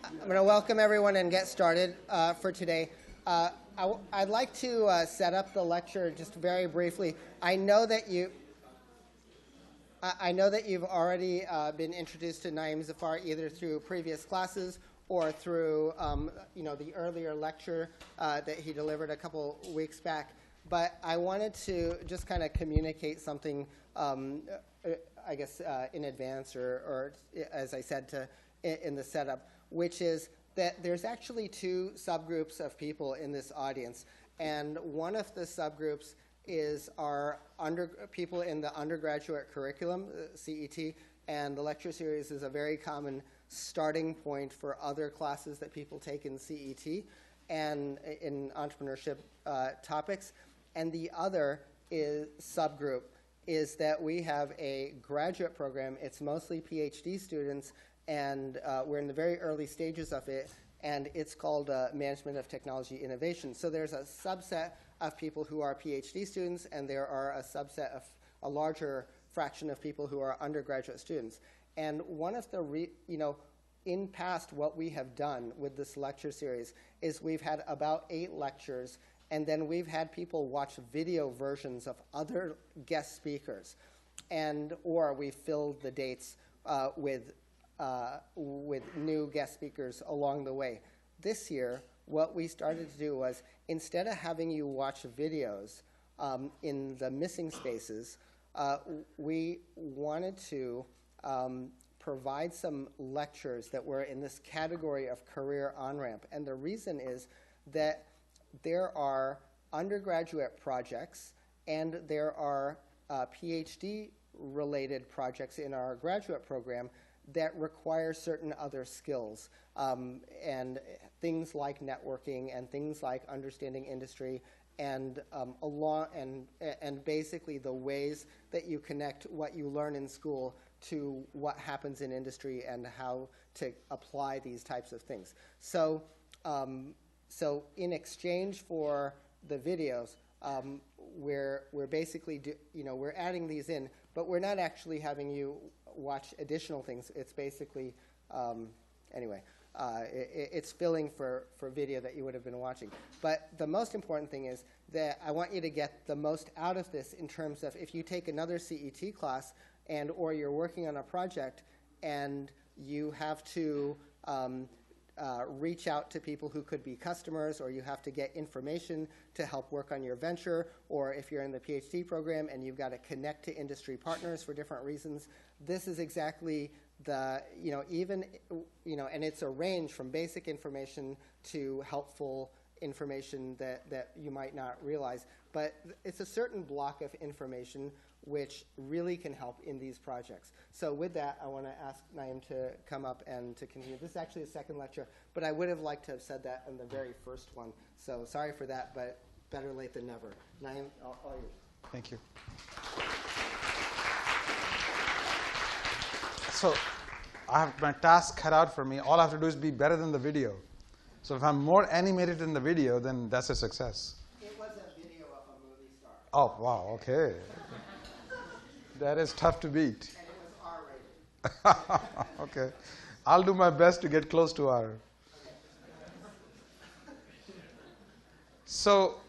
I'm going to welcome everyone and get started for today. I'd like to set up the lecture just very briefly. I know that you've already been introduced to Naeem Zafar either through previous classes or through the earlier lecture that he delivered a couple weeks back. But I wanted to just kind of communicate something, I guess, in advance or as I said in the setup, which is that there's actually two subgroups of people in this audience. And one of the subgroups is our people in the undergraduate curriculum, CET, and the lecture series is a very common starting point for other classes that people take in CET and in entrepreneurship topics. And the other subgroup is that we have a graduate program. It's mostly PhD students, and we're in the very early stages of it, and it's called Management of Technology Innovation. So there's a subset of people who are PhD students, and there are a subset of a larger fraction of people who are undergraduate students. And one of the, in past, what we have done with this lecture series is we've had about 8 lectures, and then we've had people watch video versions of other guest speakers, or we filled the dates with new guest speakers along the way. This year, what we started to do was, instead of having you watch videos in the missing spaces, we wanted to provide some lectures that were in this category of career on-ramp. And the reason is that there are undergraduate projects and there are PhD-related projects in our graduate program that require certain other skills, and things like networking and things like understanding industry and basically the ways that you connect what you learn in school to what happens in industry and how to apply these types of things. So in exchange for the videos, we're basically we're adding these in, but we're not actually having you watch additional things. It's basically it's filling for video that you would have been watching. But the most important thing is that I want you to get the most out of this in terms of if you take another CET class or you're working on a project and you have to reach out to people who could be customers, or you have to get information to help work on your venture, or if you're in the PhD program and you've got to connect to industry partners for different reasons, this is exactly the, and it's a range from basic information to helpful information that you might not realize. But it's a certain block of information which really can help in these projects. So with that, I want to ask Naeem to come up and to continue. This is actually a second lecture, but I would have liked to have said that in the very first one. So sorry for that, but better late than never. Naeem, all yours. Thank you. So I have my task cut out for me. All I have to do is be better than the video. So if I'm more animated than the video, then that's a success. It was a video of a movie star. Oh, wow, okay. That is tough to beat. And it was R-rated. Okay. I'll do my best to get close to R. Okay. So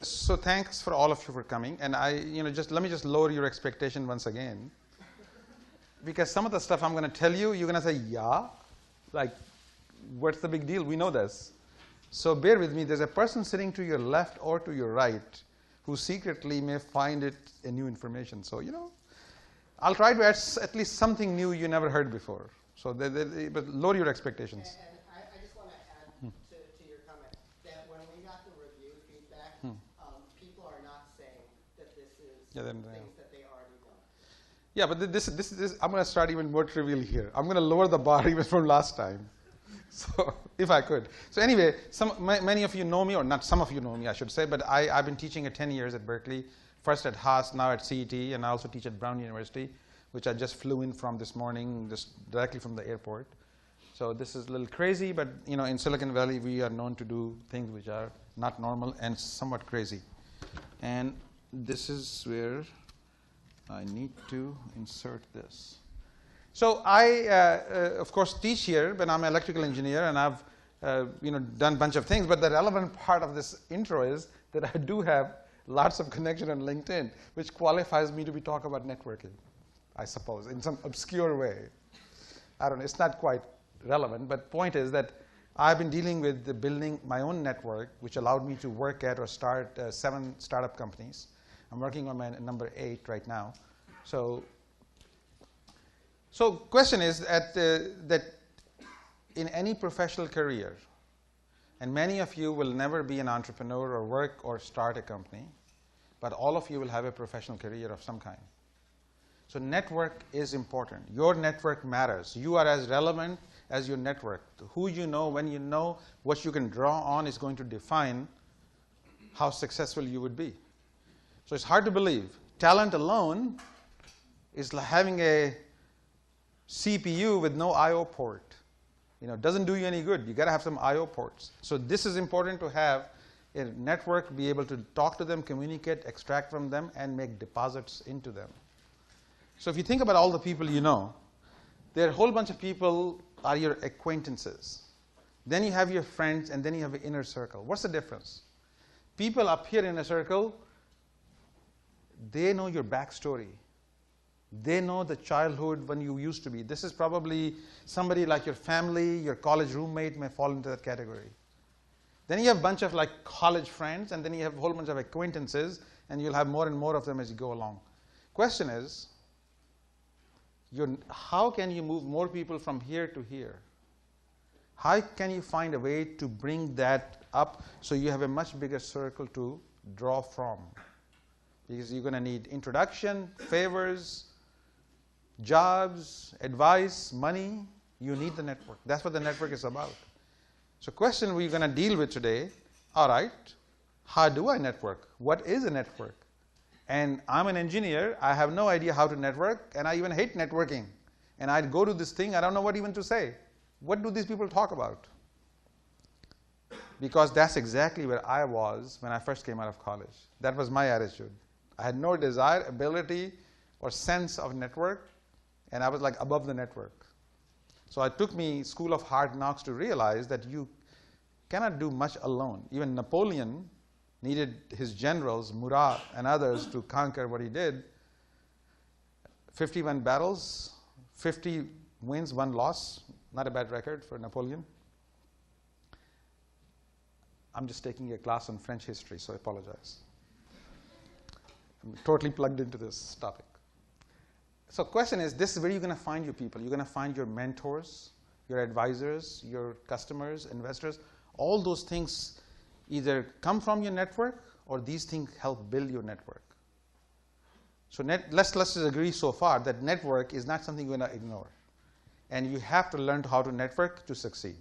thanks for all of you for coming. And let me just lower your expectation once again. Because some of the stuff I'm going to tell you, you're going to say, yeah? Like, what's the big deal? We know this. So bear with me. There's a person sitting to your left or to your right who secretly may find it a new information. So, I'll try to add at least something new you never heard before. So, but lower your expectations. And I just want to add to your comment that when we got the review feedback, people are not saying that this is things that they already know. Yeah, but this I'm going to start even more trivial here. I'm going to lower the bar even from last time. So, if I could. So anyway, many of you know me, or not some of you know me, I should say, but I've been teaching at 10 years at Berkeley, first at Haas, now at CET, and I also teach at Brown University, which I just flew in from this morning, just directly from the airport. So this is a little crazy, but in Silicon Valley, we are known to do things which are not normal and somewhat crazy. And this is where I need to insert this. So I, of course, teach here, but I'm an electrical engineer, and I've done a bunch of things. But the relevant part of this intro is that I do have lots of connection on LinkedIn, which qualifies me to be talking about networking, I suppose, in some obscure way. I don't know. It's not quite relevant, but point is that I've been dealing with building my own network, which allowed me to work at or start 7 startup companies. I'm working on my number 8 right now. So question is that in any professional career, and many of you will never be an entrepreneur or work or start a company, but all of you will have a professional career of some kind. So network is important. Your network matters. You are as relevant as your network. Who you know, when you know, what you can draw on is going to define how successful you would be. So it's hard to believe. Talent alone is like having a CPU with no I/O port. It doesn't do you any good. You got to have some I/O ports. So this is important to have a network, be able to talk to them, communicate, extract from them, and make deposits into them. So if you think about all the people you know, there are a whole bunch of people are your acquaintances. Then you have your friends, and then you have an inner circle. What's the difference? People up here in a circle, they know your backstory. They know the childhood when you used to be. This is probably somebody like your family, your college roommate may fall into that category. Then you have a bunch of like college friends, and then you have a whole bunch of acquaintances, and you'll have more and more of them as you go along. Question is, how can you move more people from here to here? How can you find a way to bring that up so you have a much bigger circle to draw from? Because you're going to need introduction, favors, jobs, advice, money. You need the network. That's what the network is about. So question we're going to deal with today, all right, how do I network? What is a network? And I'm an engineer. I have no idea how to network, and I even hate networking. And I'd go to this thing, I don't know what even to say. What do these people talk about? Because that's exactly where I was when I first came out of college. That was my attitude. I had no desire, ability, or sense of network, and I was like above the network. So it took me School of Hard Knocks to realize that you cannot do much alone. Even Napoleon needed his generals, Murat and others, to conquer what he did. 51 battles, 50 wins, 1 loss. Not a bad record for Napoleon. I'm just taking a class on French history, so I apologize. I'm totally plugged into this topic. So question is, this is where you're going to find your people. You're going to find your mentors, your advisors, your customers, investors. All those things either come from your network, or these things help build your network. So let's just agree so far that network is not something you're going to ignore. And you have to learn how to network to succeed.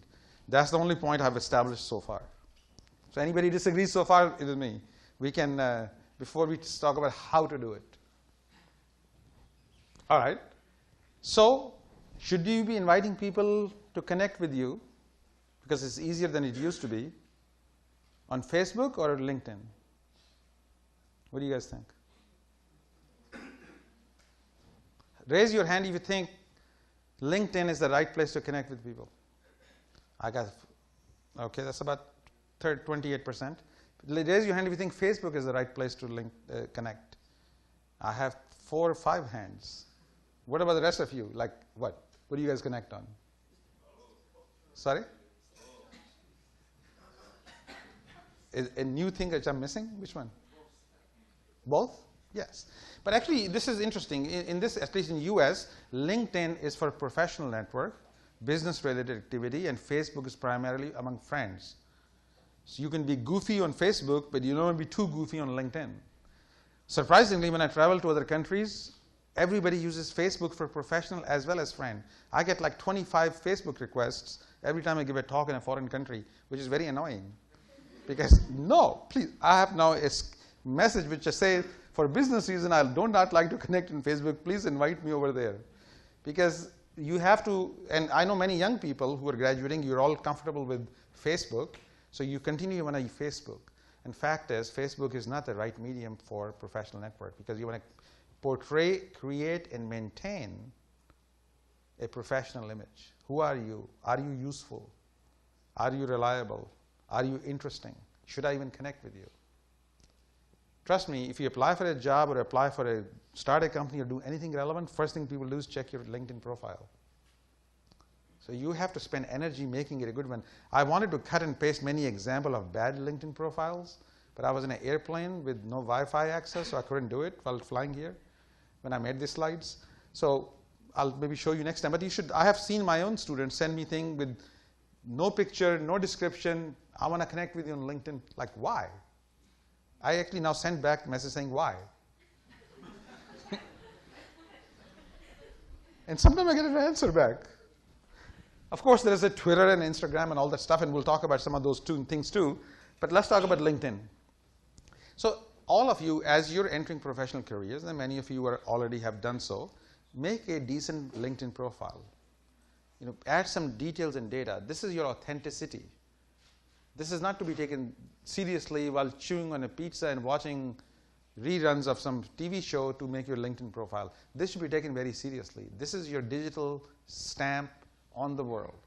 That's the only point I've established so far. So anybody disagrees so far with me? We can, before we talk about how to do it. All right. So should you be inviting people to connect with you, because it's easier than it used to be, on Facebook or LinkedIn? What do you guys think? Raise your hand if you think LinkedIn is the right place to connect with people. Okay, that's about 28%. Raise your hand if you think Facebook is the right place to connect. I have 4 or 5 hands. What about the rest of you? Like what? What do you guys connect on? Sorry? Is a new thing that I'm missing? Which one? Both? Yes. But actually, this is interesting. In this, at least in US, LinkedIn is for professional network, business-related activity, and Facebook is primarily among friends. So you can be goofy on Facebook, but you don't want to be too goofy on LinkedIn. Surprisingly, when I travel to other countries, everybody uses Facebook for professional as well as friend. I get like 25 Facebook requests every time I give a talk in a foreign country, which is very annoying. Because no, please, I have now a message which I say, for business reason, I do not like to connect in Facebook. Please invite me over there. Because you have to, and I know many young people who are graduating, you're all comfortable with Facebook, so you continue on Facebook. And fact is, Facebook is not the right medium for professional network, because you want to portray, create, and maintain a professional image. Who are you? Are you useful? Are you reliable? Are you interesting? Should I even connect with you? Trust me, if you apply for a job or apply for a start a company or do anything relevant, first thing people do is check your LinkedIn profile. So you have to spend energy making it a good one. I wanted to cut and paste many examples of bad LinkedIn profiles, but I was in an airplane with no Wi-Fi access, so I couldn't do it while flying here when I made these slides. So I'll maybe show you next time. But you should. I have seen my own students send me things with no picture, no description. I want to connect with you on LinkedIn. Like, why? I actually now send back a message saying, why? And sometimes I get an answer back. Of course, there is a Twitter and Instagram and all that stuff, and we'll talk about some of those things too. But let's talk about LinkedIn. So all of you, as you're entering professional careers, and many of you already have done so, make a decent LinkedIn profile. Add some details and data. This is your authenticity. This is not to be taken seriously while chewing on a pizza and watching reruns of some TV show to make your LinkedIn profile. This should be taken very seriously. This is your digital stamp on the world.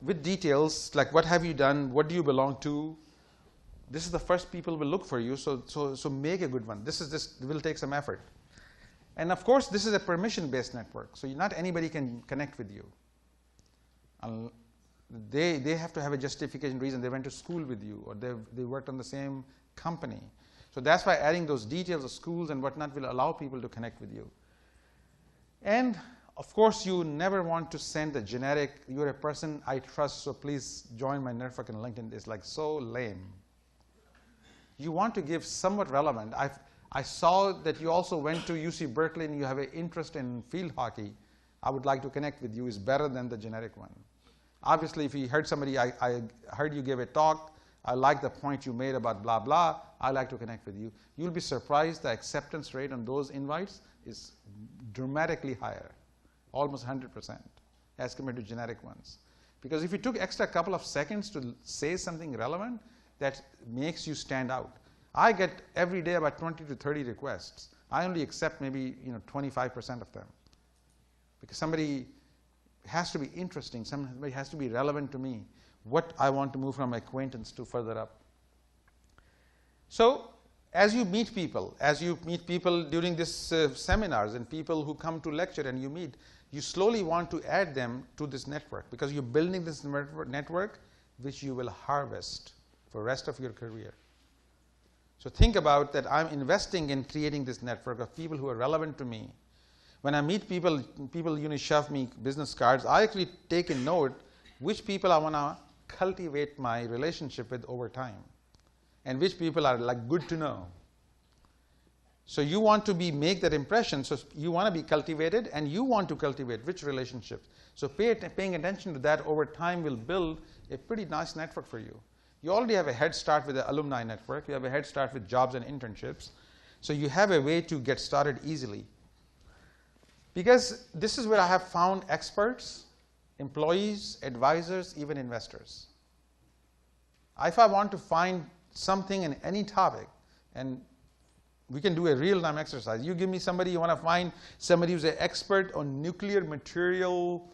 With details like what have you done, what do you belong to. This is the first people will look for you, so make a good one. This will take some effort. And of course, this is a permission-based network, so not anybody can connect with you. They have to have a justification reason. They went to school with you, or they worked on the same company. So that's why adding those details of schools and whatnot will allow people to connect with you. And of course, you never want to send a generic, you're a person I trust, so please join my network on LinkedIn. It's like so lame. You want to give somewhat relevant. I saw that you also went to UC Berkeley and you have an interest in field hockey. I would like to connect with you is better than the generic one. Obviously, if you heard somebody, I heard you give a talk, I like the point you made about blah, blah, I like to connect with you. You'll be surprised the acceptance rate on those invites is dramatically higher, almost 100% as compared to generic ones. Because if you took extra couple of seconds to say something relevant, that makes you stand out. I get every day about 20 to 30 requests. I only accept maybe 25% of them. Because somebody has to be interesting, somebody has to be relevant to me, what I want to move from acquaintance to further up. So as you meet people during these seminars and people who come to lecture and you meet, you slowly want to add them to this network because you're building this network which you will harvest for the rest of your career. So think about that I'm investing in creating this network of people who are relevant to me. When I meet people shove me business cards, I actually take a note which people I want to cultivate my relationship with over time and which people are like good to know. So you want to make that impression, so you want to be cultivated and you want to cultivate which relationships. So paying attention to that over time will build a pretty nice network for you. You already have a head start with the alumni network. You have a head start with jobs and internships. So you have a way to get started easily. Because this is where I have found experts, employees, advisors, even investors. If I want to find something in any topic, and we can do a real-time exercise. You give me somebody, you want to find somebody who's an expert on nuclear material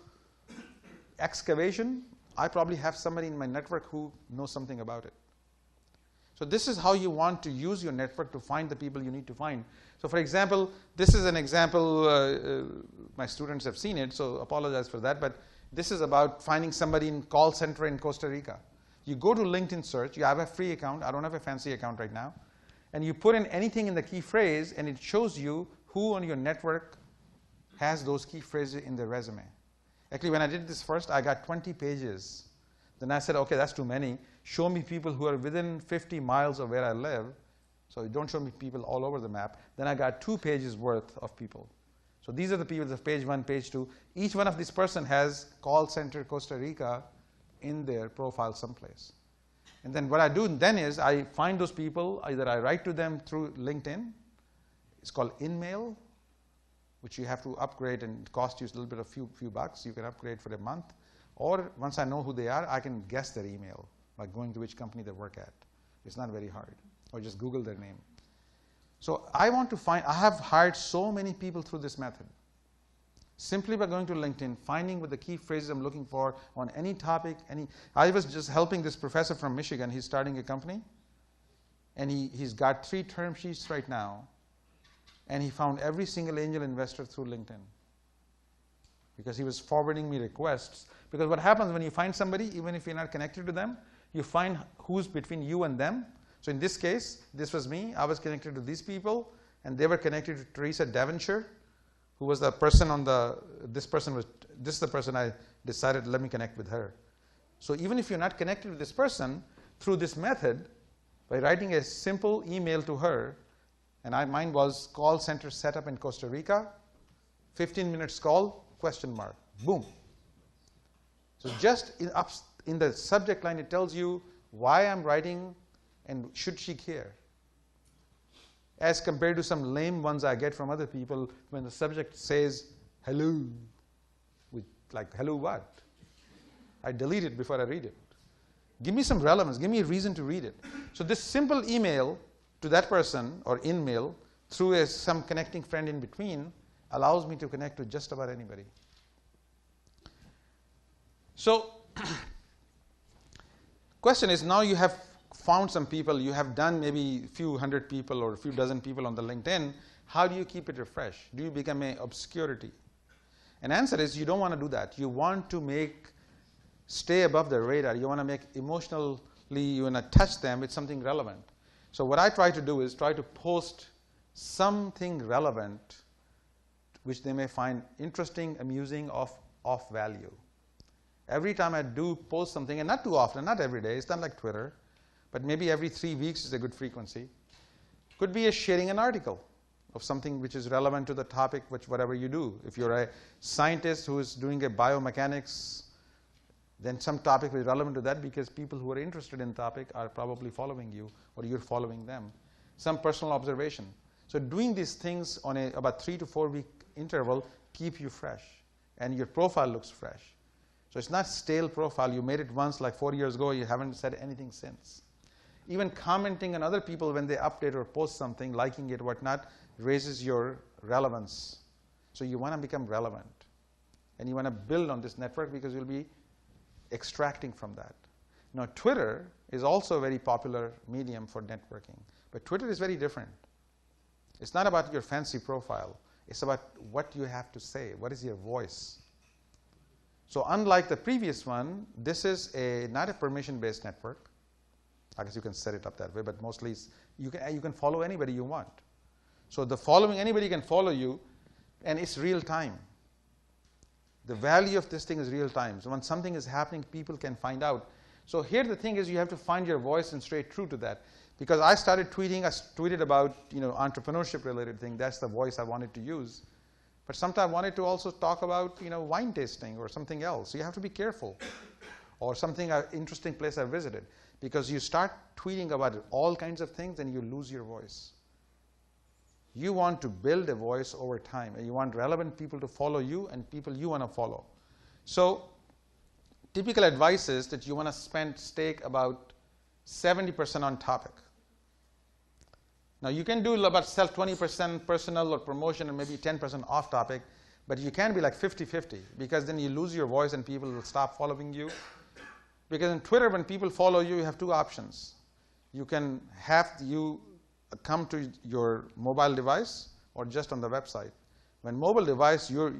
excavation, I probably have somebody in my network who knows something about it. So this is how you want to use your network to find the people you need to find. So for example, this is an example, my students have seen it, so apologize for that, but this is about finding somebody in call center in Costa Rica. You go to LinkedIn search, you have a free account, I don't have a fancy account right now, and you put in anything in the key phrase and it shows you who on your network has those key phrases in their resume. Actually, when I did this first, I got 20 pages. Then I said, okay, that's too many. Show me people who are within 50 miles of where I live. So don't show me people all over the map. Then I got 2 pages worth of people. So these are the people of page 1, page 2. Each one of these person has call center Costa Rica in their profile someplace. And then what I do then is I find those people, either I write to them through LinkedIn. It's called InMail, which you have to upgrade and it costs you a little bit of few bucks. You can upgrade for a month. Or once I know who they are, I can guess their email by going to which company they work at. It's not very hard. Or just Google their name. So I want to find, I have hired so many people through this method. Simply by going to LinkedIn, finding what the key phrases I'm looking for on any topic. I was just helping this professor from Michigan. He's starting a company. And he's got 3 term sheets right now. And he found every single angel investor through LinkedIn, because he was forwarding me requests. Because what happens when you find somebody, even if you're not connected to them, you find who's between you and them. So in this case, this was me. I was connected to these people, and they were connected to Teresa Devonshire, who was the person on this is the person I decided, let me connect with her. So even if you're not connected to this person, through this method, by writing a simple email to her, and mine was call center set up in Costa Rica, 15 minutes call, question mark, boom. So just in the subject line, it tells you why I'm writing and should she care. As compared to some lame ones I get from other people when the subject says hello, like hello what? I delete it before I read it. Give me some relevance, give me a reason to read it. So this simple email to that person, or in-mail, through some connecting friend in between, allows me to connect to just about anybody. So question is, now you have found some people, you have done maybe a few hundred people or a few dozen people on the LinkedIn. How do you keep it refresh? Do you become an obscurity? And answer is, you don't want to do that. You want to stay above the radar. You want to make emotionally, you want to touch them with something relevant. So what I try to do is try to post something relevant which they may find interesting, amusing, of value. Every time I do post something, and not too often, not every day, it's not like Twitter, but maybe every 3 weeks is a good frequency. Could be sharing an article of something which is relevant to the topic, whatever you do. If you're a scientist who is doing a biomechanics, then some topic is relevant to that, because people who are interested in the topic are probably following you, or you're following them. Some personal observation. So doing these things on about 3 to 4 week interval keep you fresh, and your profile looks fresh. So it's not stale profile. You made it once like 4 years ago, you haven't said anything since. Even commenting on other people when they update or post something, liking it, whatnot, raises your relevance. So you want to become relevant, and you want to build on this network, because you'll be extracting from that. Now Twitter is also a very popular medium for networking, but Twitter is very different. It's not about your fancy profile. It's about what you have to say. What is your voice? So unlike the previous one, this is not a permission-based network. I guess you can set it up that way, but mostly you can follow anybody you want. So the following, anybody can follow you, and it's real time. The value of this thing is real time. So when something is happening, people can find out. So here the thing is, you have to find your voice and stay true to that. Because I started tweeting, I tweeted about entrepreneurship related thing. That's the voice I wanted to use. But sometimes I wanted to also talk about wine tasting or something else. So you have to be careful. Or something interesting place I visited. Because you start tweeting about all kinds of things, and you lose your voice. You want to build a voice over time, and you want relevant people to follow you and people you want to follow. So typical advice is that you want to stake about 70% on topic. Now you can do about 20% personal or promotion and maybe 10% off topic, but you can be like 50-50, because then you lose your voice and people will stop following you. Because in Twitter, when people follow you, you have 2 options. You can have come to your mobile device or just on the website. When mobile device, you're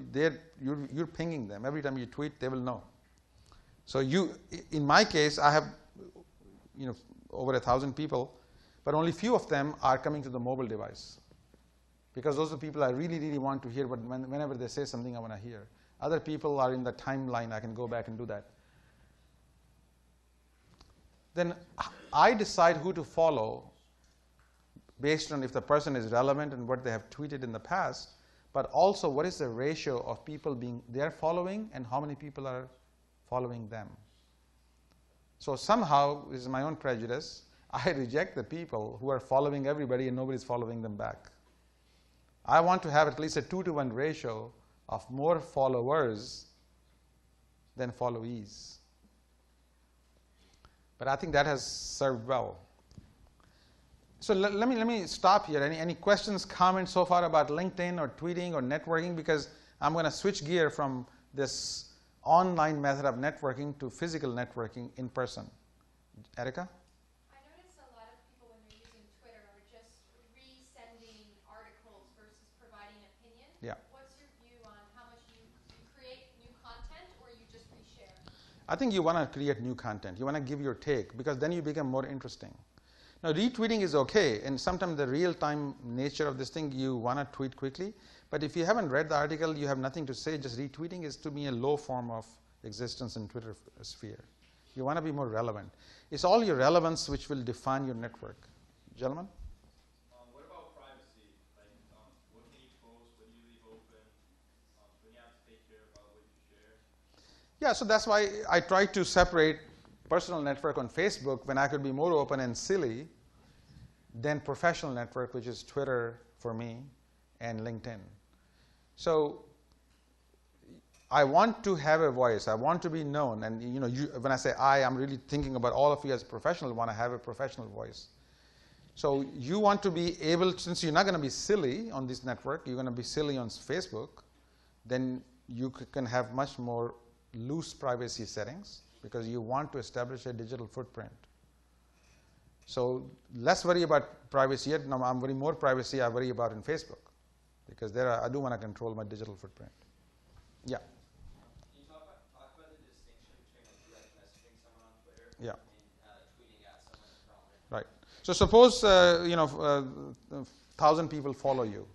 pinging them. Every time you tweet, they will know. So in my case, I have over 1,000 people, but only few of them are coming to the mobile device, because those are the people I really, really want to hear. But whenever they say something, I want to hear. Other people are in the timeline. I can go back and do that. Then I decide who to follow based on if the person is relevant and what they have tweeted in the past, but also what is the ratio of people they're following and how many people are following them. So somehow, this is my own prejudice, I reject the people who are following everybody and nobody's following them back. I want to have at least a 2-to-1 ratio of more followers than followees. But I think that has served well. So let me stop here. Any questions, comments so far about LinkedIn or tweeting or networking? Because I'm going to switch gear from this online method of networking to physical networking in person. Erica? I notice a lot of people when they're using Twitter are just resending articles versus providing opinion. Yeah. What's your view on how much you create new content or you just reshare? I think you want to create new content. You want to give your take because then you become more interesting. Now, retweeting is okay, and sometimes the real-time nature of this thing, you want to tweet quickly. But if you haven't read the article, you have nothing to say, just retweeting is to me a low form of existence in Twitter sphere. You want to be more relevant. It's all your relevance which will define your network. Gentlemen? What about privacy? Like, what can you post? What do you leave open? When you have to take care about what you share? Yeah, so that's why I try to separate personal network on Facebook when I could be more open and silly than professional network, which is Twitter for me and LinkedIn. So I want to have a voice. I want to be known. And you know, when I say I'm really thinking about all of you as a professional, want to have a professional voice. So you want to be able, since you're not going to be silly on this network, you're going to be silly on Facebook, then you can have much more loose privacy settings because you want to establish a digital footprint. So less worry about privacy yet. Now I'm worry more privacy I worry about in Facebook because there I do want to control my digital footprint. Yeah. Can you talk about the distinction between like direct messaging someone on Twitter Yeah. and tweeting at someone currently? Right. So suppose 1,000 people follow you.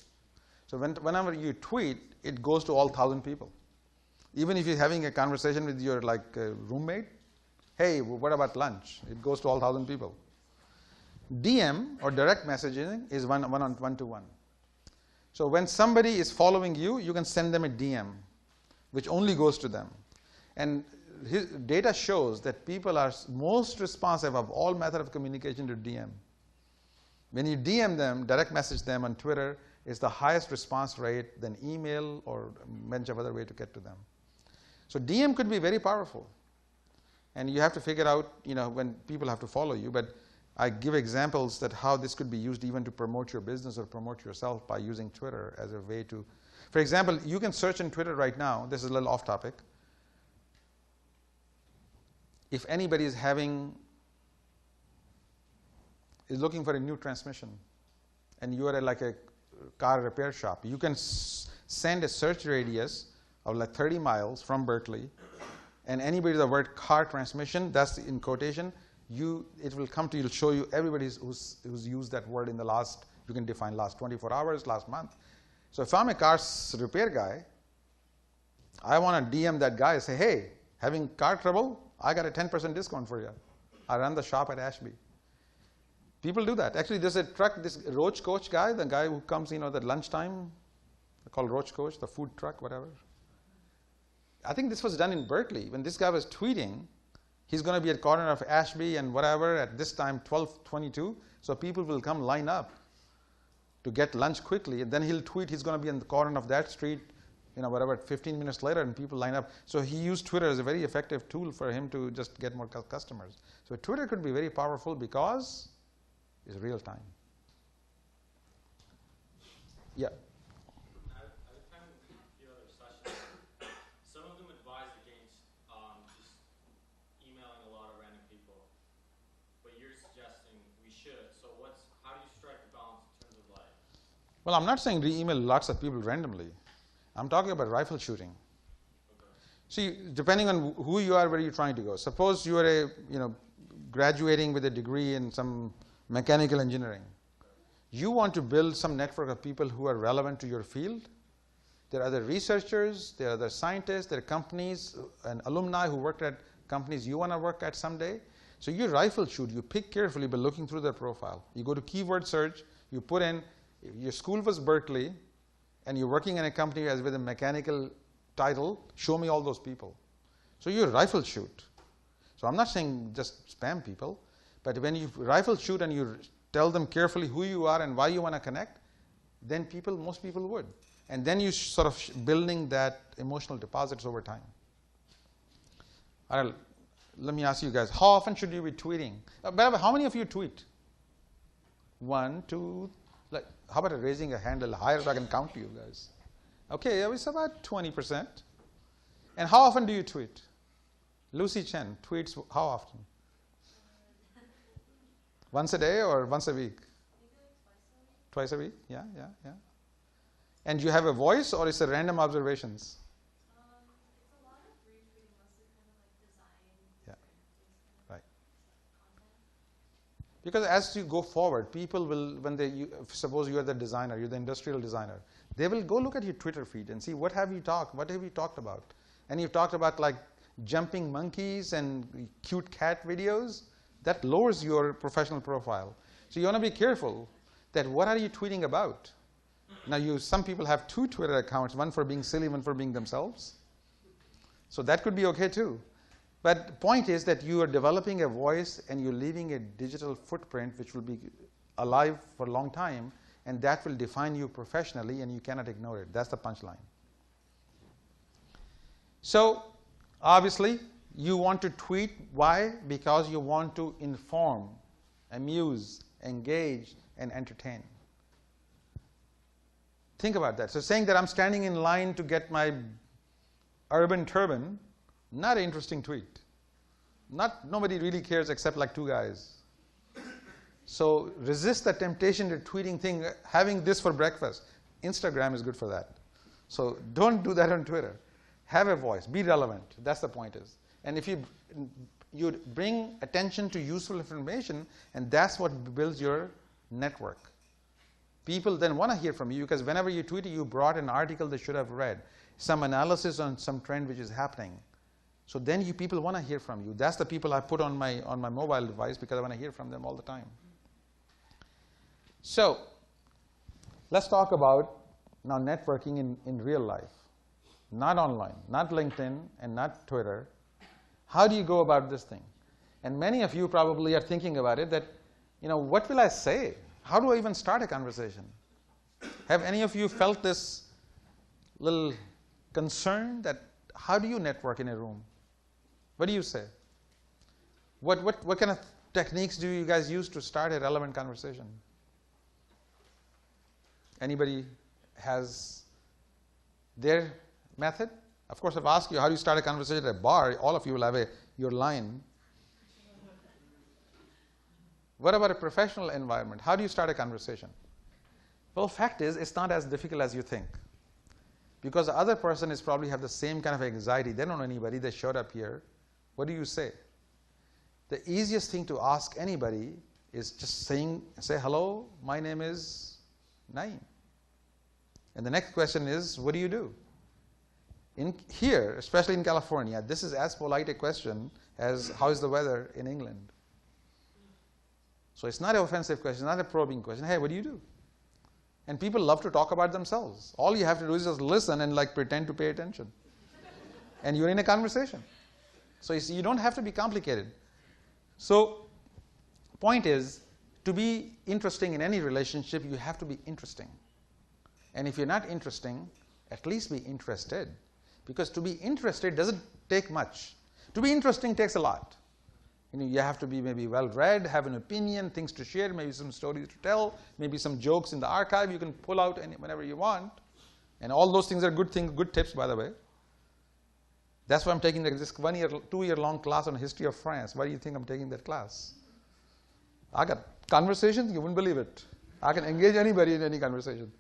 So whenever you tweet, it goes to all 1,000 people. Even if you're having a conversation with your roommate, hey, what about lunch? It goes to all 1,000 people. DM or direct messaging is one-to-one. So when somebody is following you, you can send them a DM, which only goes to them. And his data shows that people are most responsive of all method of communication to DM. When you DM them, direct message them on Twitter, is the highest response rate than email or a bunch of other way to get to them. So DM could be very powerful. And you have to figure out, when people have to follow you. But I give examples that how this could be used even to promote your business or promote yourself by using Twitter as a way to, for example, you can search in Twitter right now. This is a little off topic. If anybody is looking for a new transmission and you are at like a car repair shop, you can send a search radius of like 30 miles from Berkeley, and anybody with the word car transmission, that's in quotation, it will come to you, it'll show you everybody who's used that word in the last, you can define last 24 hours, last month. So if I'm a car repair guy, I want to DM that guy and say, hey, having car trouble? I got a 10% discount for you. I run the shop at Ashby. People do that. Actually, there's a truck, this Roach Coach guy, the guy who comes, at lunchtime, they call Roach Coach, the food truck, whatever. I think this was done in Berkeley. When this guy was tweeting, he's going to be at corner of Ashby and whatever at this time, 12:22. So people will come line up to get lunch quickly. And then he'll tweet he's going to be in the corner of that street, whatever, 15 minutes later, and people line up. So he used Twitter as a very effective tool for him to just get more customers. So Twitter could be very powerful because it's real time. Yeah. I've attended a few other sessions. Some of them advise against just emailing a lot of random people, but you're suggesting we should. So how do you strike the balance in terms of like? Well, I'm not saying re-email lots of people randomly. I'm talking about rifle shooting. Okay. See, depending on who you are, where you're trying to go. Suppose you are graduating with a degree in some mechanical engineering. You want to build some network of people who are relevant to your field. There are other researchers, there are other scientists, there are companies and alumni who worked at companies you want to work at someday. So you rifle shoot, you pick carefully by looking through their profile. You go to keyword search, you put in, if your school was Berkeley, and you're working in a company as with a mechanical title, show me all those people. So you rifle shoot. So I'm not saying just spam people, but when you rifle shoot and you tell them carefully who you are and why you want to connect, then most people would. And then you sort of building that emotional deposits over time. All right, let me ask you guys, how often should you be tweeting? How many of you tweet? 1, 2, how about raising a hand a little higher so I can count you guys? Okay, it's about 20%. And how often do you tweet? Lucy Chen tweets how often? Once a day or once a week? Twice a week? Yeah, yeah, yeah. And you have a voice or it's a random observations? It's a lot of retweeting, mostly kind of like design. Yeah. Things, Right. content. Because as you go forward, people will, suppose you are the designer, you're the industrial designer, they will go look at your Twitter feed and see what have you talked about? And you've talked about like jumping monkeys and cute cat videos. That lowers your professional profile. So you want to be careful that what are you tweeting about? Now some people have 2 Twitter accounts, one for being silly, one for being themselves. So that could be okay too. But the point is that you are developing a voice and you're leaving a digital footprint which will be alive for a long time, and that will define you professionally and you cannot ignore it. That's the punchline. So obviously you want to tweet. Why? Because you want to inform, amuse, engage, and entertain. Think about that. So saying that I'm standing in line to get my urban turban, not an interesting tweet. Nobody really cares except like 2 guys. So resist the temptation to tweeting thing, having this for breakfast. Instagram is good for that. So don't do that on Twitter. Have a voice, be relevant. That's the point is. And if you bring attention to useful information, and that's what builds your network. People then want to hear from you because whenever you tweet, you brought an article they should have read, some analysis on some trend which is happening. So then people want to hear from you. That's the people I put on my mobile device because I want to hear from them all the time. So let's talk about now networking in real life, not online, not LinkedIn and not Twitter. How do you go about this thing? And many of you probably are thinking about it that, what will I say? How do I even start a conversation? Have any of you felt this little concern that how do you network in a room? What do you say? What kind of techniques do you guys use to start a relevant conversation? Anybody has their method? Of course, if I ask you how do you start a conversation at a bar, all of you will have your line. What about a professional environment? How do you start a conversation? Well, fact is, it's not as difficult as you think. Because the other person is probably have the same kind of anxiety. They don't know anybody. They showed up here. What do you say? The easiest thing to ask anybody is just say, hello, my name is Naeem. And the next question is, what do you do? Here, especially in California, this is as polite a question as how is the weather in England? So it's not an offensive question, not a probing question. Hey, what do you do? And people love to talk about themselves. All you have to do is just listen and pretend to pay attention. And you're in a conversation. So you don't have to be complicated. So point is, to be interesting in any relationship, you have to be interesting. And if you're not interesting, at least be interested. Because to be interested doesn't take much. To be interesting takes a lot. You have to be maybe well-read, have an opinion, things to share, maybe some stories to tell, maybe some jokes in the archive you can pull out whenever you want. And all those things are good things, good tips, by the way. That's why I'm taking this 2-year-long class on history of France. Why do you think I'm taking that class? I got conversations, you wouldn't believe it. I can engage anybody in any conversation.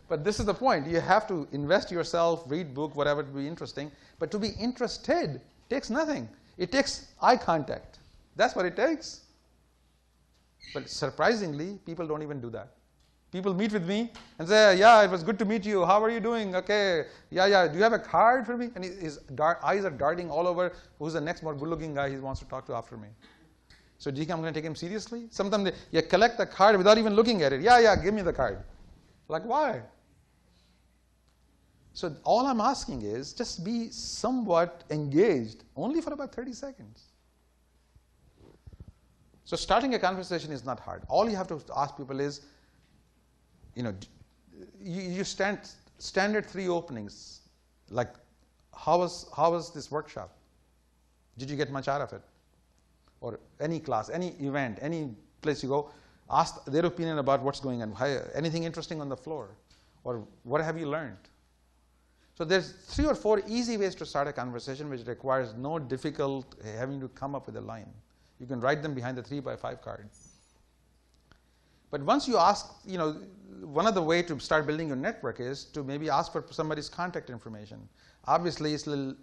But this is the point. You have to invest yourself, read book, whatever to be interesting. But to be interested takes nothing. It takes eye contact. That's what it takes. But surprisingly, people don't even do that. People meet with me and say, yeah, it was good to meet you. How are you doing? Okay. Yeah. Do you have a card for me? And his eyes are darting all over. Who's the next more good-looking guy he wants to talk to after me? So do you think I'm going to take him seriously? Sometimes you collect the card without even looking at it. Yeah, give me the card. Like, why? So all I'm asking is just be somewhat engaged, only for about 30 seconds. So starting a conversation is not hard. All you have to ask people is, you standard 3 openings, like how was this workshop? Did you get much out of it? Or any class, any event, any place you go, ask their opinion about what's going on. Anything interesting on the floor? Or what have you learned? So there's 3 or 4 easy ways to start a conversation which requires no difficult having to come up with a line. You can write them behind the 3x5 card. But once you ask, one of the way to start building your network is to maybe ask for somebody's contact information. Obviously, it's a little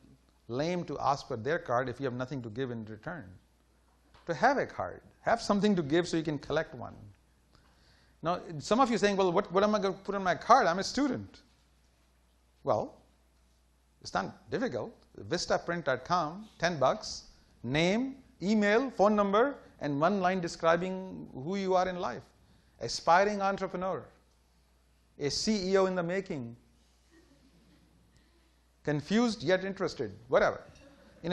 lame to ask for their card if you have nothing to give in return. To have a card, have something to give so you can collect one. Now, some of you are saying, well, what am I going to put on my card? I'm a student. Well, it's not difficult. Vistaprint.com, $10, name, email, phone number, and 1 line describing who you are in life. Aspiring entrepreneur, a CEO in the making, confused yet interested, whatever.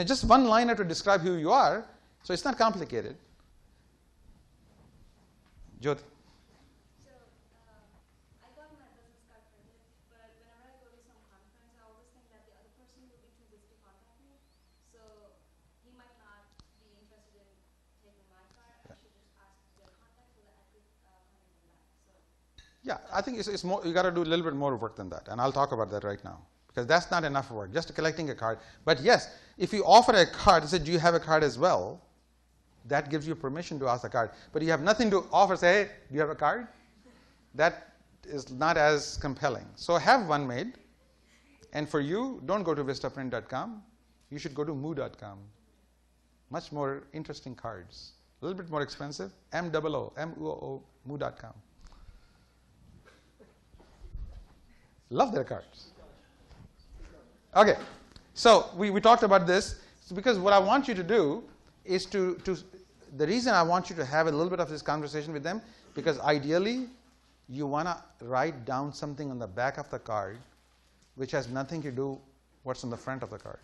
Just 1 liner to describe who you are, so it's not complicated. Jyoti. So, I got my business card printed, but whenever I go to some conference, I always think that the other person will be too busy to contact me. So, he might not be interested in taking my card. I should just ask their contact so that I could contact them back. So, Yeah, I think it's more, you got to do a little bit more work than that, and I'll talk about that right now. Because that's not enough work, just collecting a card. But yes, if you offer a card, say, do you have a card as well? That gives you permission to ask the card. But you have nothing to offer, say, hey, do you have a card? That is not as compelling. So have one made. And for you, don't go to vistaprint.com. You should go to moo.com. Much more interesting cards. A little bit more expensive. M-O-O, moo.com. Love their cards. Okay, so we talked about this because what I want you to do is the reason I want you to have a little bit of this conversation with them, because ideally you want to write down something on the back of the card which has nothing to do what's on the front of the card.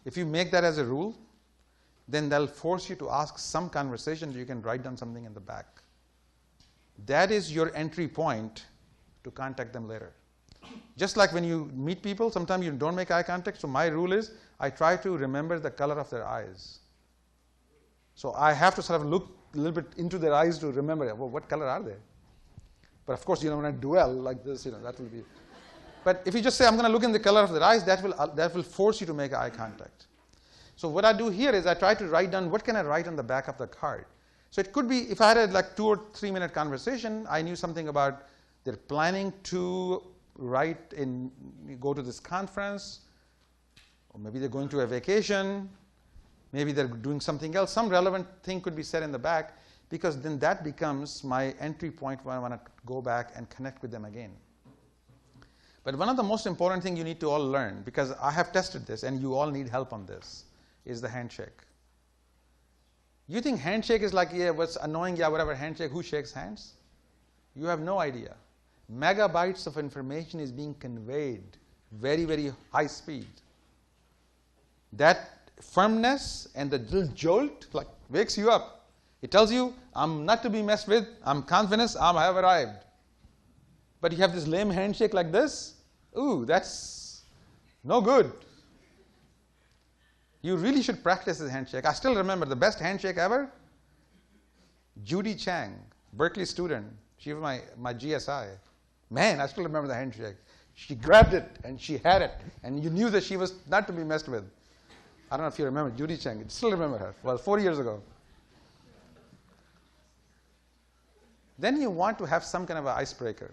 If you make that as a rule, then they'll force you to ask some conversation so you can write down something in the back. That is your entry point to contact them later. Just like when you meet people, sometimes you don't make eye contact. So my rule is I try to remember the color of their eyes. So I have to sort of look a little bit into their eyes to remember, well, what color are they? But of course, when I dwell like this, that will be. But if you just say, I'm going to look in the color of their eyes, that will force you to make eye contact. So what I do here is I try to write down, what can I write on the back of the card? So it could be, if I had a 2 or 3 minute conversation, I knew something about they're planning to go to this conference, or maybe they're going to a vacation, maybe they're doing something else. Some relevant thing could be said in the back, because then that becomes my entry point where I want to go back and connect with them again. But one of the most important things you need to all learn, because I have tested this and you all need help on this, is the handshake. You think handshake is like, yeah, what's annoying, yeah, whatever, handshake, who shakes hands? You have no idea. Megabytes of information is being conveyed, very, very high speed. That firmness and the little jolt wakes you up. It tells you, I'm not to be messed with, I'm confident, I have arrived. But you have this lame handshake like this, ooh, that's no good. You really should practice this handshake. I still remember the best handshake ever. Judy Chang, Berkeley student, she was my GSI. Man, I still remember the handshake. She grabbed it and she had it, and you knew that she was not to be messed with. I don't know if you remember Judy Chang. You still remember her. Well, 4 years ago. Then you want to have some kind of an icebreaker.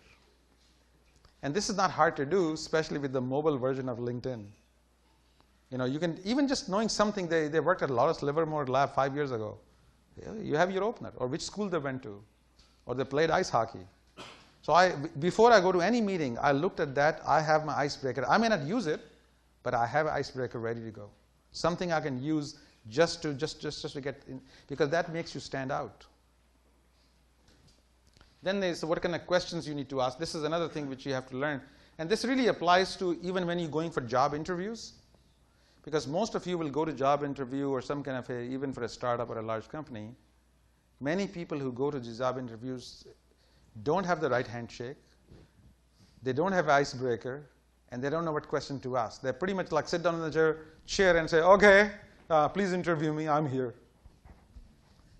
And this is not hard to do, especially with the mobile version of LinkedIn. You can, even just knowing something, they worked at Lawrence Livermore Lab 5 years ago. You have your opener, or which school they went to, or they played ice hockey. So before I go to any meeting, I looked at that. I have my icebreaker. I may not use it, but I have an icebreaker ready to go. Something I can use just to get in, because that makes you stand out. Then there's what kind of questions you need to ask. This is another thing which you have to learn. And this really applies to even when you're going for job interviews. Because most of you will go to job interview or some kind of even for a startup or a large company. Many people who go to the job interviews don't have the right handshake. They don't have an icebreaker. And they don't know what question to ask. They pretty much sit down in the chair and say, okay, please interview me, I'm here.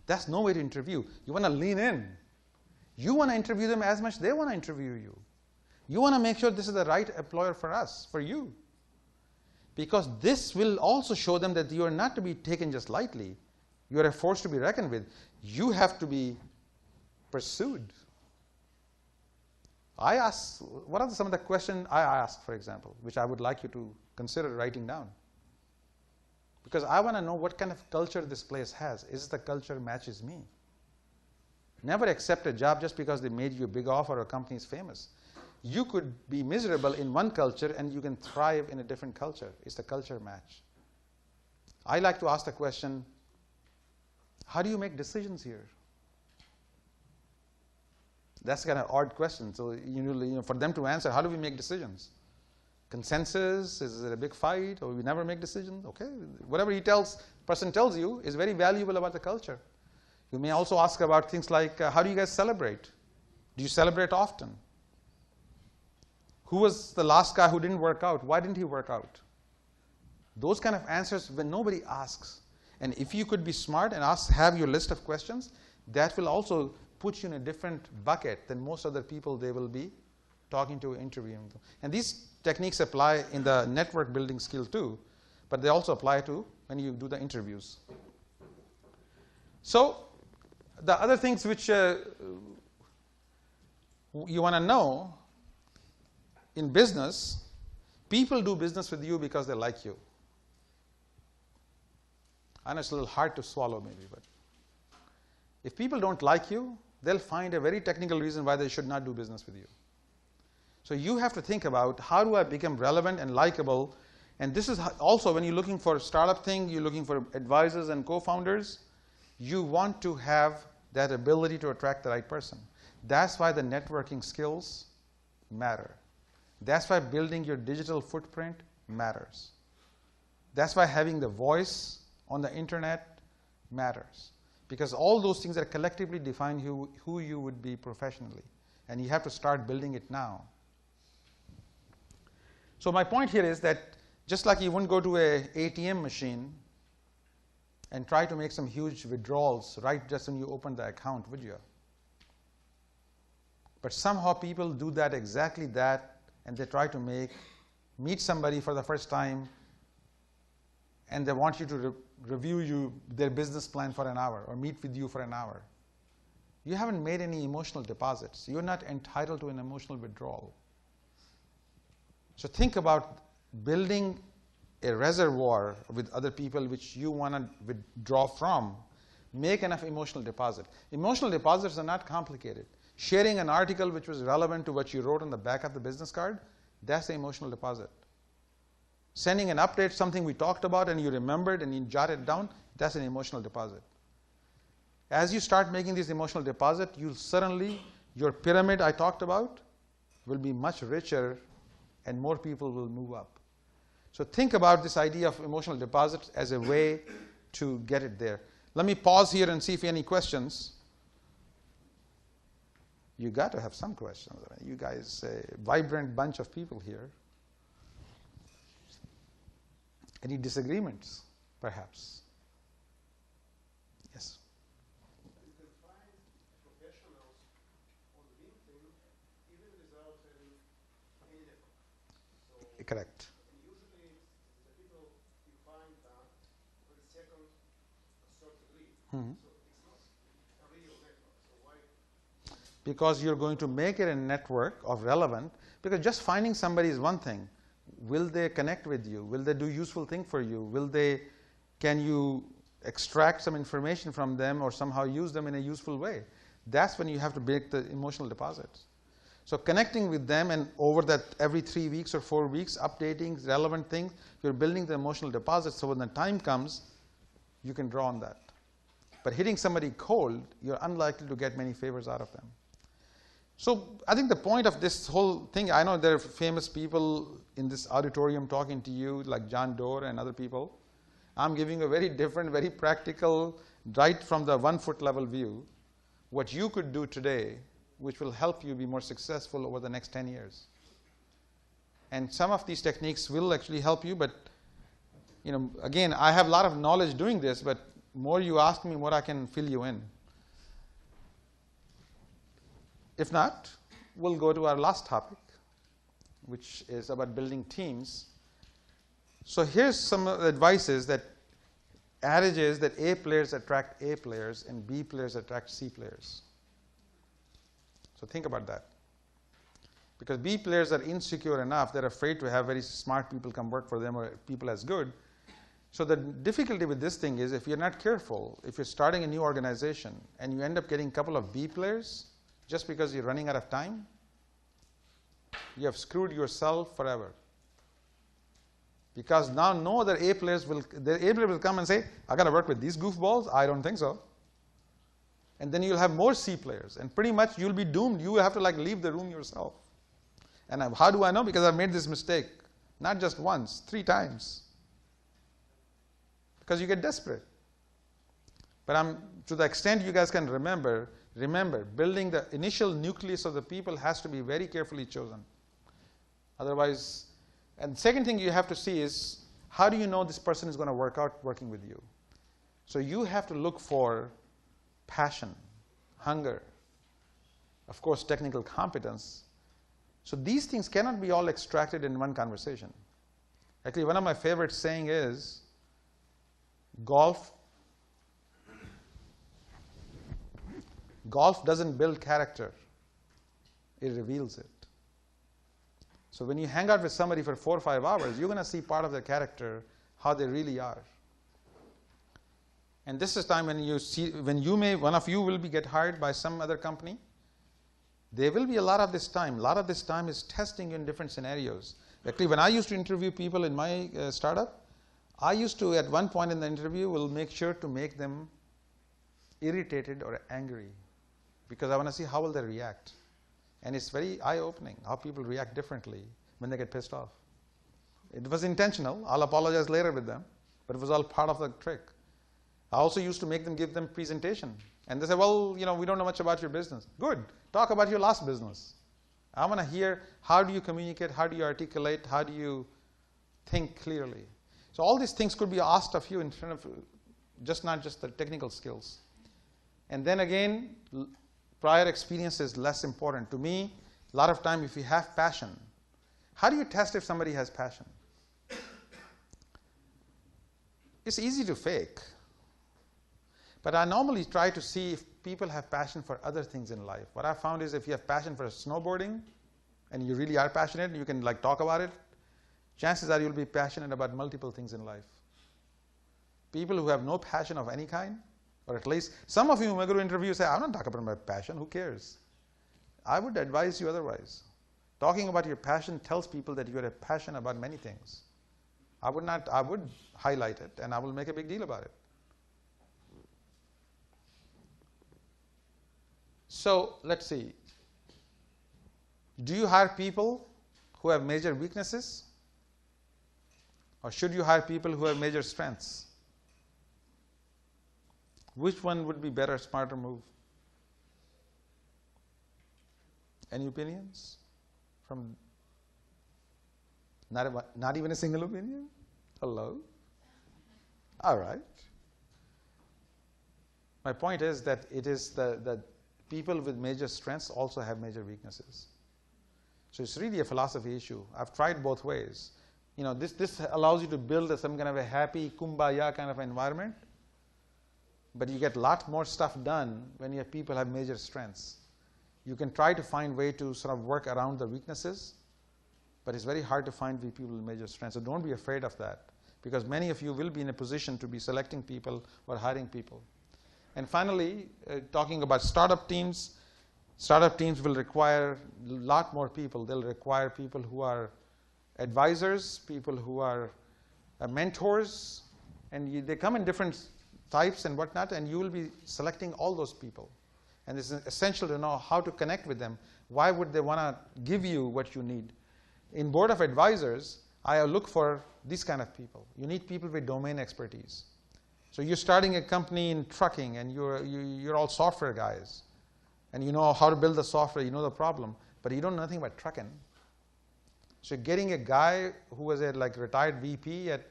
That's no way to interview. You want to lean in. You want to interview them as much as they want to interview you. You want to make sure this is the right employer for us, for you. Because this will also show them that you are not to be taken just lightly. You are a force to be reckoned with. You have to be pursued. I ask, what are some of the questions I ask, for example, which I would like you to consider writing down? Because I want to know what kind of culture this place has. Is the culture matches me? Never accept a job just because they made you a big offer or a company is famous. You could be miserable in one culture and you can thrive in a different culture. Is the culture match? I like to ask the question, how do you make decisions here? That's kind of odd question. So for them to answer, how do we make decisions? Consensus? Is it a big fight? Or we never make decisions? Okay, whatever person tells you is very valuable about the culture. You may also ask about things like, how do you guys celebrate? Do you celebrate often? Who was the last guy who didn't work out? Why didn't he work out? Those kind of answers when nobody asks. And if you could be smart and have your list of questions, that will also put you in a different bucket than most other people they will be talking to, interviewing them. And these techniques apply in the network building skill too, but they also apply to when you do the interviews. So the other things which you want to know in business, people do business with you because they like you. I know it's a little hard to swallow maybe, but if people don't like you, they'll find a very technical reason why they should not do business with you. So you have to think about, how do I become relevant and likable? And this is also when you're looking for a startup thing, you're looking for advisors and co-founders, you want to have that ability to attract the right person. That's why the networking skills matter. That's why building your digital footprint matters. That's why having the voice on the internet matters. Because all those things that collectively define who you would be professionally. And you have to start building it now. So my point here is that just like you wouldn't go to an ATM machine and try to make some huge withdrawals right just when you open the account, would you? But somehow people do that, exactly that, and they try to meet somebody for the first time, and they want you to review their business plan for an hour or meet with you for an hour. You haven't made any emotional deposits. You're not entitled to an emotional withdrawal. So think about building a reservoir with other people which you want to withdraw from. Make enough emotional deposit. Emotional deposits are not complicated. Sharing an article which was relevant to what you wrote on the back of the business card, that's the emotional deposit. Sending an update, something we talked about and you remembered and you jotted it down, that's an emotional deposit. As you start making this emotional deposit, you'll suddenly, your pyramid I talked about will be much richer and more people will move up. So think about this idea of emotional deposits as a way to get it there. Let me pause here and see if any questions. You got to have some questions. You guys, a vibrant bunch of people here. Any disagreements, perhaps? Yes. You can find professionals on LinkedIn even without any effort. So Correct. usually the people you find are on the second or third degree. Mm-hmm. So it's not a real network. So why? Because you're going to make it a network of relevant, because just finding somebody is one thing. Will they connect with you? Will they do useful thing for you? Can you extract some information from them or somehow use them in a useful way? That's when you have to make the emotional deposits. So connecting with them, and over that every 3 weeks or 4 weeks, updating relevant things, you're building the emotional deposits, so when the time comes, you can draw on that. But hitting somebody cold, you're unlikely to get many favors out of them. So I think the point of this whole thing, I know there are famous people in this auditorium talking to you, like John Doerr and other people. I'm giving a very different, very practical, right from the 1 foot level view, what you could do today, which will help you be more successful over the next 10 years. And some of these techniques will actually help you, but again, I have a lot of knowledge doing this, but more you ask me, more I can fill you in. If not, we'll go to our last topic, which is about building teams. So here's some advice is that adage is that A players attract A players and B players attract C players. So think about that. Because B players are insecure enough, they're afraid to have very smart people come work for them or people as good. So the difficulty with this thing is if you're not careful, if you're starting a new organization and you end up getting a couple of B players just because you're running out of time, you have screwed yourself forever. Because now no other A players will come and say, I got to work with these goofballs? I don't think so. And then you'll have more C players and pretty much you'll be doomed. You will have to like leave the room yourself. And how do I know? Because I've made this mistake. Not just once, 3 times. Because you get desperate. But to the extent you guys can remember, building the initial nucleus of the people has to be very carefully chosen. Otherwise, and the second thing you have to see is, how do you know this person is going to work out working with you? So you have to look for passion, hunger, of course technical competence. So these things cannot be all extracted in one conversation. Actually, one of my favorite saying is, golf doesn't build character, it reveals it. So when you hang out with somebody for 4 or 5 hours, you're going to see part of their character, how they really are. And this is time when one of you will get hired by some other company. There will be a lot of this time. A lot of this time is testing you in different scenarios. Actually, when I used to interview people in my startup, I used to, at one point in the interview, will make sure to make them irritated or angry because I want to see how will they react. And it's very eye-opening how people react differently when they get pissed off. It was intentional. I'll apologize later with them, but it was all part of the trick. I also used to make them give them presentation. And they say, well, we don't know much about your business. Good. Talk about your last business. I want to hear, how do you communicate? How do you articulate? How do you think clearly? So all these things could be asked of you in front of not just the technical skills. And then again, prior experience is less important. To me, a lot of time, if you have passion, how do you test if somebody has passion? It's easy to fake. But I normally try to see if people have passion for other things in life. What I found is if you have passion for snowboarding, and you really are passionate, and you can talk about it, chances are you'll be passionate about multiple things in life. People who have no passion of any kind, or at least some of you who may go to interviews say, I'm not talking about my passion, who cares? I would advise you otherwise. Talking about your passion tells people that you are passionate about many things. I would highlight it and I will make a big deal about it. So let's see. Do you hire people who have major weaknesses? Or should you hire people who have major strengths? Which one would be better, smarter move? Any opinions? From not even a single opinion? Hello? All right. My point is that it is the people with major strengths also have major weaknesses. So it's really a philosophy issue. I've tried both ways. This allows you to build some kind of a happy kumbaya kind of environment, but you get a lot more stuff done when you have people have major strengths. You can try to find a way to sort of work around the weaknesses, but it's very hard to find people with major strengths. So don't be afraid of that, because many of you will be in a position to be selecting people or hiring people. And finally, talking about startup teams will require a lot more people. They'll require people who are advisors, people who are mentors, and they come in different types and whatnot, and you will be selecting all those people. And it's essential to know how to connect with them. Why would they want to give you what you need? In board of advisors, I look for these kind of people. You need people with domain expertise. So you're starting a company in trucking, and you're all software guys, and you know how to build the software, you know the problem, but you don't know nothing about trucking. So getting a guy who was a retired VP at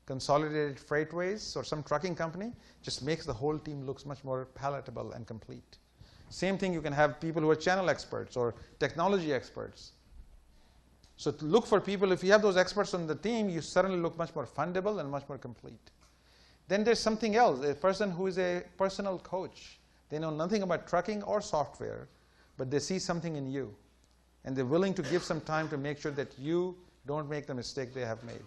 Consolidated Freightways or some trucking company just makes the whole team looks much more palatable and complete. Same thing, you can have people who are channel experts or technology experts. So to look for people, if you have those experts on the team, you suddenly look much more fundable and much more complete. Then there's something else, a person who is a personal coach. They know nothing about trucking or software, but they see something in you. And they're willing to give some time to make sure that you don't make the mistake they have made.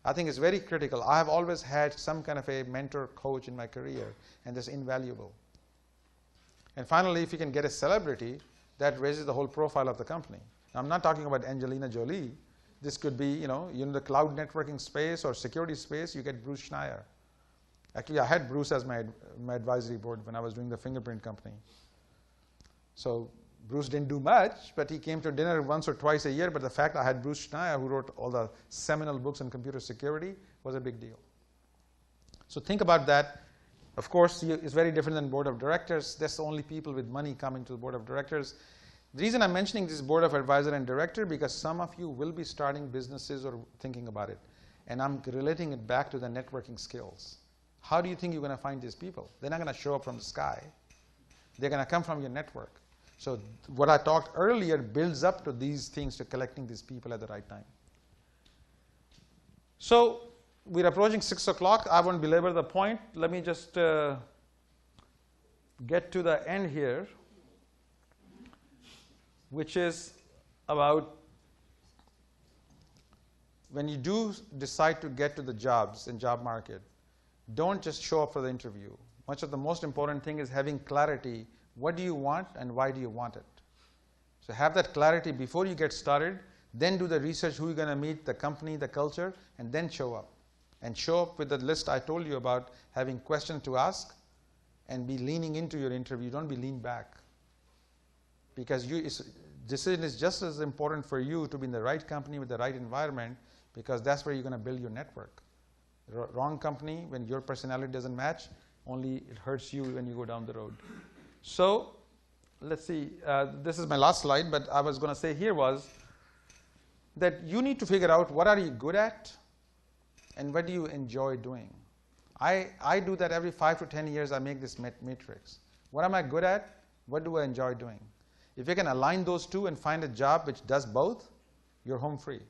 I think it's very critical. I have always had some kind of a mentor coach in my career, and that's invaluable. And finally, if you can get a celebrity, that raises the whole profile of the company. Now, I'm not talking about Angelina Jolie. This could be, in the cloud networking space or security space, you get Bruce Schneier. Actually, I had Bruce as my advisory board when I was doing the fingerprint company. So Bruce didn't do much, but he came to dinner once or twice a year. But the fact I had Bruce Schneier, who wrote all the seminal books on computer security, was a big deal. So think about that. Of course, it's very different than board of directors. That's only people with money come into the board of directors. The reason I'm mentioning this board of advisor and director, because some of you will be starting businesses or thinking about it. And I'm relating it back to the networking skills. How do you think you're going to find these people? They're not going to show up from the sky. They're going to come from your network. So what I talked earlier builds up to these things, to collecting these people at the right time. So we're approaching 6 o'clock. I won't belabor the point. Let me just get to the end here, which is about when you do decide to get to the jobs and job market, don't just show up for the interview. Much of the most important thing is having clarity. What do you want and why do you want it? So have that clarity before you get started. Then do the research, who you're going to meet, the company, the culture, and then show up. And show up with the list I told you about, having questions to ask and be leaning into your interview. Don't be lean back. Because decision is just as important for you to be in the right company with the right environment, because that's where you're going to build your network. Wrong company, when your personality doesn't match, only it hurts you when you go down the road. So let's see, this is my last slide, but I was going to say here was that you need to figure out what are you good at and what do you enjoy doing. I do that every 5 to 10 years. I make this matrix. What am I good at? What do I enjoy doing? If you can align those two and find a job which does both, you're home free.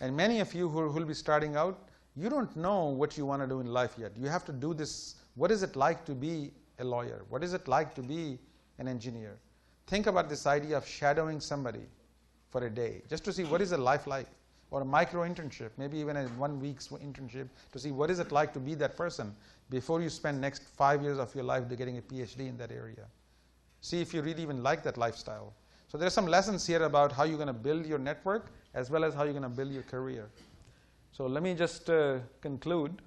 And many of you who will be starting out, you don't know what you want to do in life yet. You have to do this. What is it like to be a lawyer? What is it like to be an engineer? Think about this idea of shadowing somebody for a day, just to see what is a life like, or a micro internship, maybe even a 1 week's internship, to see what is it like to be that person before you spend next 5 years of your life getting a PhD in that area. See if you really even like that lifestyle. So there are some lessons here about how you're going to build your network as well as how you're going to build your career. So let me just conclude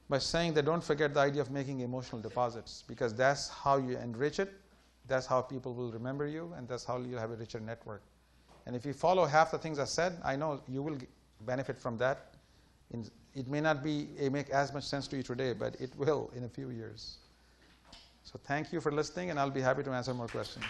by saying that don't forget the idea of making emotional deposits, because that's how you enrich it, that's how people will remember you, and that's how you have a richer network. And if you follow half the things I said, I know you will benefit from that. It may not make as much sense to you today, but it will in a few years. So thank you for listening, and I'll be happy to answer more questions.